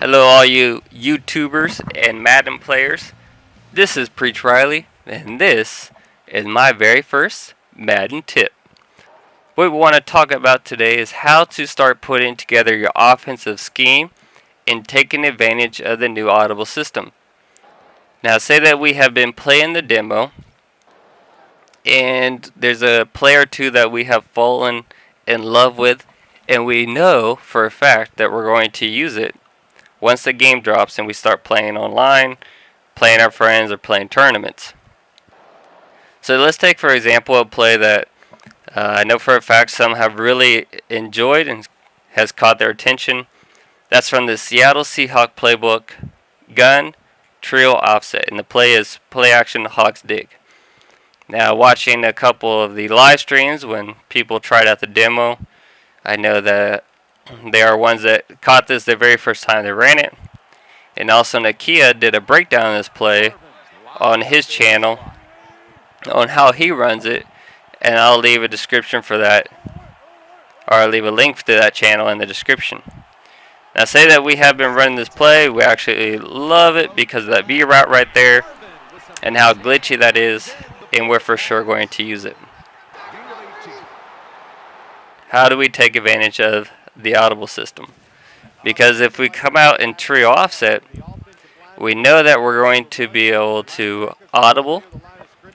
Hello, all you YouTubers and Madden players. This is Preach Riley, and this is my very first Madden tip. What we want to talk about today is how to start putting together your offensive scheme and taking advantage of the new audible system. Now, say that we have been playing the demo, and there's a player or two that we have fallen in love with, and we know for a fact that we're going to use it once the game drops and we start playing online, playing our friends, or playing tournaments. So let's take for example a play that I know for a fact some have really enjoyed and has caught their attention. That's from the Seattle Seahawks playbook, gun, trio offset, and the play is play action Hawks dig. Now, watching a couple of the live streams when people tried out the demo, I know that they are ones that caught this the very first time they ran it. And also Nykia did a breakdown of this play on his channel on how he runs it, and I'll leave a description for that, or I'll leave a link to that channel in the description. Now, say that we have been running this play, we actually love it because of that B route right there and how glitchy that is, and we're for sure going to use it. How do we take advantage of the audible system? Because if we come out in trio offset, we know that we're going to be able to audible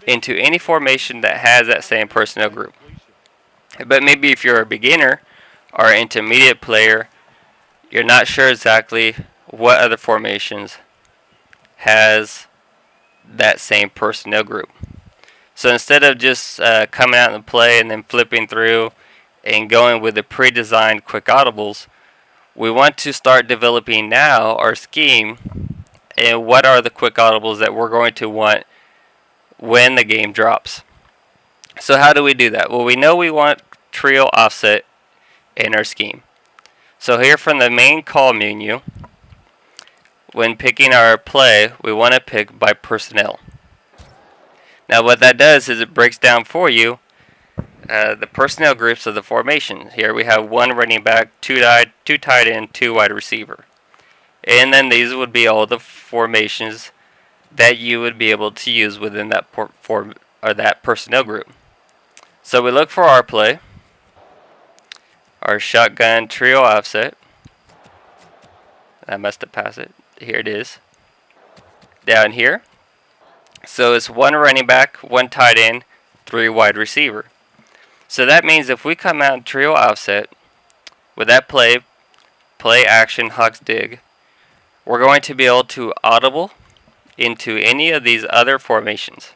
into any formation that has that same personnel group. But maybe if you're a beginner or intermediate player, you're not sure exactly what other formations has that same personnel group. So instead of just coming out in the play and then flipping through and going with the pre-designed quick audibles, we want to start developing now our scheme and what are the quick audibles that we're going to want when the game drops. So how do we do that? Well, we know we want trio offset in our scheme. So here from the main call menu, when picking our play, we want to pick by personnel. Now what that does is it breaks down for you the personnel groups of the formation. Here we have one running back, two tight end, two wide receiver. And then these would be all the formations that you would be able to use within that that personnel group. So we look for our play, our shotgun trio offset. I must have passed it. Here it is. Down here. So it's one running back, one tight end, three wide receiver. So that means if we come out in trio offset with that play action Hawks dig, we're going to be able to audible into any of these other formations.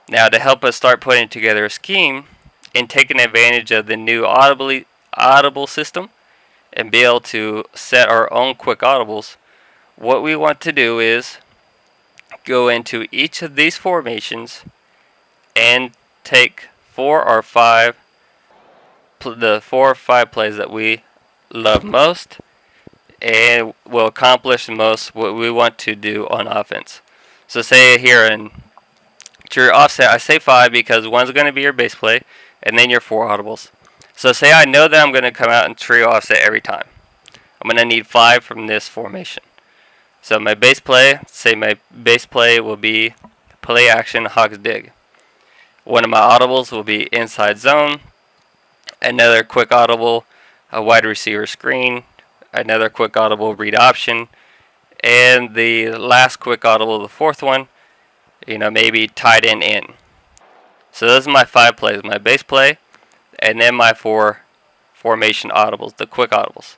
Now, to help us start putting together a scheme and taking advantage of the new audible system and be able to set our own quick audibles, what we want to do is go into each of these formations and take the 4 or 5 plays that we love most and will accomplish the most what we want to do on offense. So say here in your offset, I say 5 because one's going to be your base play and then your 4 audibles. So say I know that I'm going to come out in trio offset every time. I'm going to need 5 from this formation. So my base play, will be play action Hawks dig. One of my audibles will be inside zone, another quick audible, a wide receiver screen, another quick audible read option, and the last quick audible, the fourth one, maybe tight end in. So those are my 5 plays, my base play, and then my 4 formation audibles, the quick audibles.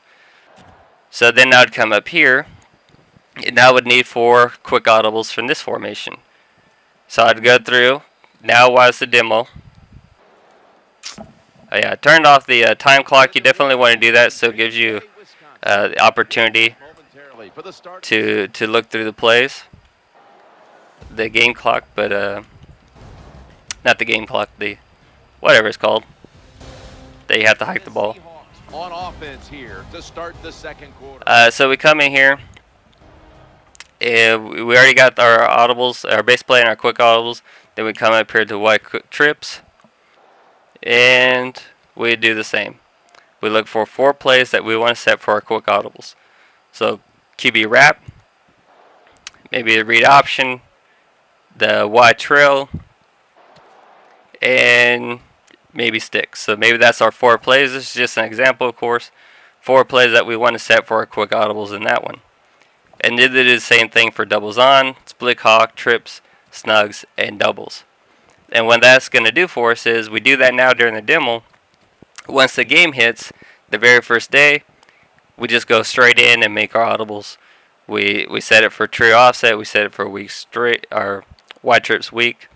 So then I would come up here, and I would need 4 quick audibles from this formation. So I'd go through. Now, while the demo, I turned off the time clock. You definitely want to do that so it gives you the opportunity to look through the plays. The game clock, but not the game clock, the whatever it's called. That you have to hike the ball. On offense here to start the second quarter. So we come in here. And we already got our audibles, our base play and our quick audibles. Then we come up here to white quick trips, and we do the same. We look for 4 plays that we want to set for our quick audibles. So QB wrap, maybe the read option, the wide trail, and maybe sticks. So maybe that's our 4 plays. This is just an example, of course. 4 plays that we want to set for our quick audibles in that one. And then it is the same thing for doubles on, split hawk, trips, snugs, and doubles. And what that's going to do for us is we do that now during the demo. Once the game hits, the very first day, we just go straight in and make our audibles. We set it for trio offset, we set it for a week straight, our wide trips week,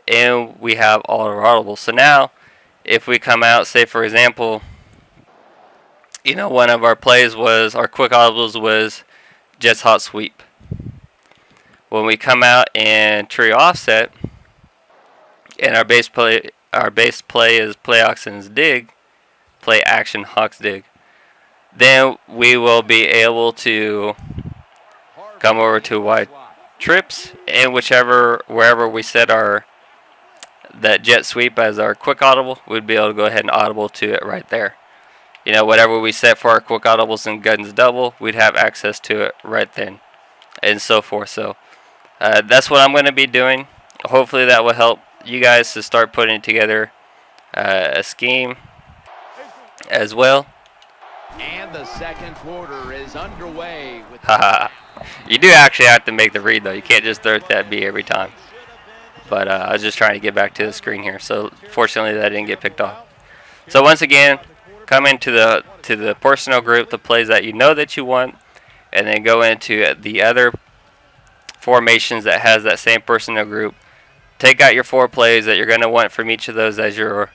and we have all our audibles. So now, if we come out, say for example, one of our plays was, our quick audibles was Jets hot sweep. When we come out and trio offset, and our base play is play Oxen's dig, play action Hawks dig, then we will be able to come over to wide trips, and wherever we set that jet sweep as our quick audible, we'd be able to go ahead and audible to it right there. Whatever we set for our quick audibles and guns double, we'd have access to it right then, and so forth. So that's what I'm going to be doing. Hopefully that will help you guys to start putting together a scheme as well. And the second quarter is underway. You do actually have to make the read, though. You can't just throw that B every time. But I was just trying to get back to the screen here. So fortunately that didn't get picked off. So once again, come into the personal group, the plays that you know that you want, and then go into the other formations that has that same personal group. Take out your 4 plays that you're going to want from each of those as your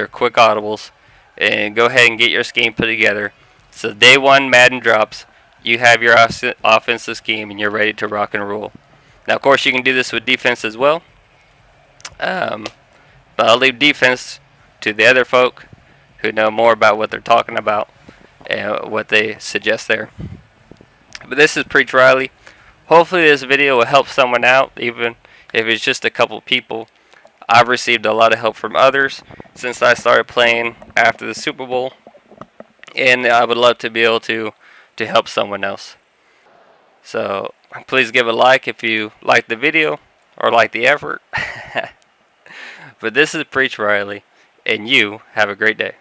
quick audibles, and go ahead and get your scheme put together. So day 1 Madden drops, you have your offensive scheme and you're ready to rock and roll. Now, of course, you can do this with defense as well, but I'll leave defense to the other folk who know more about what they're talking about and what they suggest there. But this is Preach Riley. Hopefully this video will help someone out, even if it's just a couple people. I've received a lot of help from others since I started playing after the Super Bowl, and I would love to be able to help someone else. So please give a like if you like the video or like the effort. But this is Preach Riley, and you have a great day.